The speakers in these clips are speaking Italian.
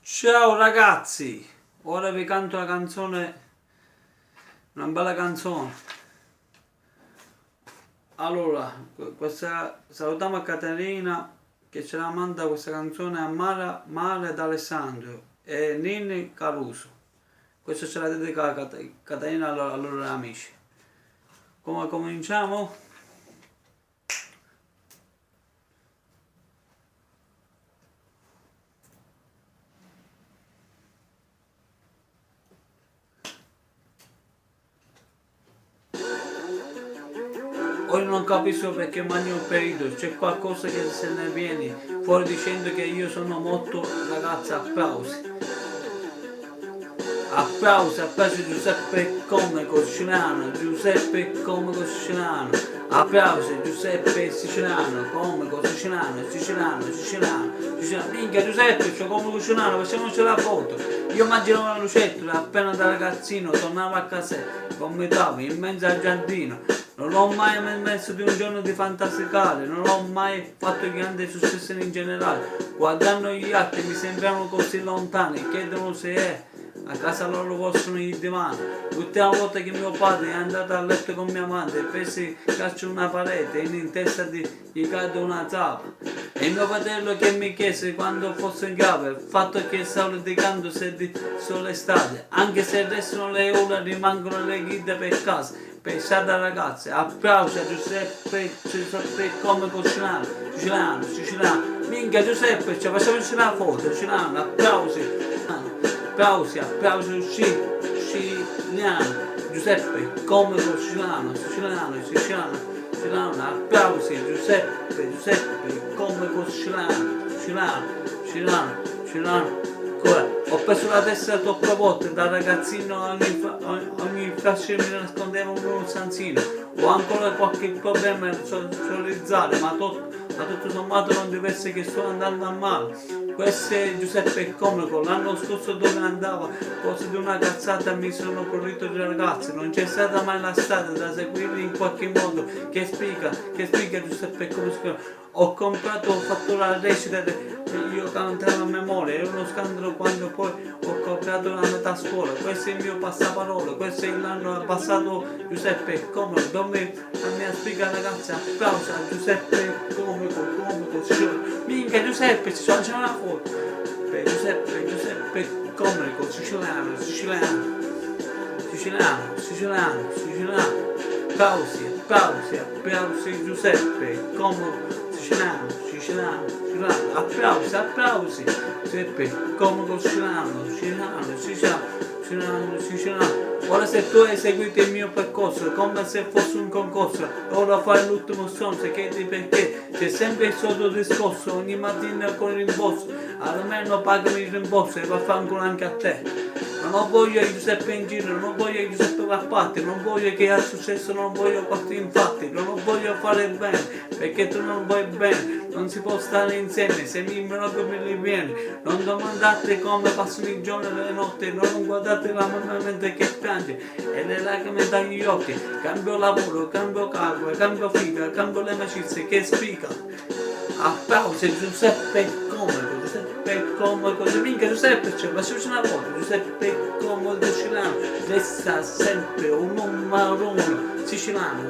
Ciao ragazzi, ora vi canto una canzone, una bella canzone. Allora, salutiamo a Caterina che ce la manda questa canzone a Mara d'Alessandro e Nini Caruso. Questo ce la dedica a Caterina ai loro amici. Come cominciamo? Ora non capisco perché mangio un periodo, c'è qualcosa che se ne viene fuori dicendo che io sono molto ragazza, applausi. Applausi Giuseppe Comico Siciliano, Giuseppe Comico Siciliano, applausi Giuseppe Siciliano, Comico Siciliano, Siciliano. Minchia Giuseppe, c'ho Comico Siciliano, facciamoci la foto. Io immaginavo una lucertola, appena da ragazzino tornavo a casa, vomitavo in mezzo al giardino. Non ho mai messo di un giorno di fantasticare, non ho mai fatto grandi successi in generale. Guardando gli altri mi sembrano così lontani, chiedono se è a casa loro possono il divano. L'ultima volta che mio padre è andato a letto con mia madre, presi calcio una parete e in testa gli cade una zappa. E mio fratello che mi chiese quando fosse in grave, il fatto che stavo litigando se di sole estate, anche se restano le ore rimangono le guide per casa. Pensate ragazzi, applausi a Giuseppe Comico Siciliano. Minchia Giuseppe, ci facciamoci una foto, Siciliano, applausi, Siciliano, Giuseppe Comico Siciliano, applausi Giuseppe Comico Siciliano. Ho preso la testa troppe volte, da ragazzino ogni flash mi nascondeva uno stanzino. Ho ancora qualche problema a socializzare, ma tutto sommato non deve essere che sto andando a male. Questo è Giuseppe Comico, l'anno scorso dove andava, forse di una cazzata mi sono corrito di ragazzi, non c'è stata mai la strada da seguire in qualche modo, che spiega Giuseppe Comico. Ho fatto la recita, io cantavo a memoria, era uno scandalo quando poi ho comprato la metà scuola, questo è il mio passaparola, questo è l'anno passato Giuseppe Comico, dove la mia spiega ragazza, applauso a Giuseppe Comico, minchia Giuseppe, ci sono, c'è una foto, Giuseppe Comico, Siciliano, applausi Giuseppe Comico, Siciliano, applausi Giuseppe Comico Siciliano. Ora se tu hai seguito il mio percorso come se fosse un concorso, ora fai l'ultimo stronzo, chiedi perché, c'è sempre il solito discorso, ogni mattina con il rimborso, almeno pagami il rimborso e vaffanculo anche a te. Non voglio Giuseppe in giro, non voglio Giuseppe a parte, non voglio che ha successo, non voglio quattro infatti, non voglio fare bene, perché tu non vuoi bene, non si può stare insieme, se mi immagino mi riviene, non domandate come passano i giorni e le notti, non guardate la mamma mentre che piange, e le lacrime dagli occhi, cambio lavoro, cambio cargo, cambio figa, cambio le amicizie, che spica. Applausi Giuseppe Comico, minchia Giuseppe, c'è, facciamoci una foto, Giuseppe Comico Siciliano, resta sempre un numero uno, siciliano,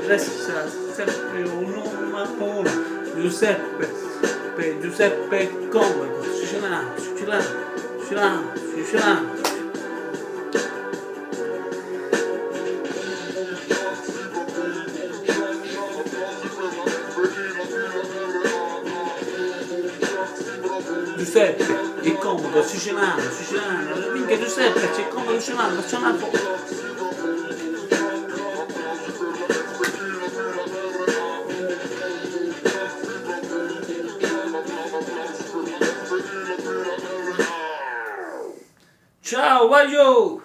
resta sempre un numero uno, Giuseppe Comico, Siciliano. Giuseppe, il Comico, Siciliano, minchia Giuseppe, c'è il Comico Siciliano, facciamo una foto. Ciao, vai giù!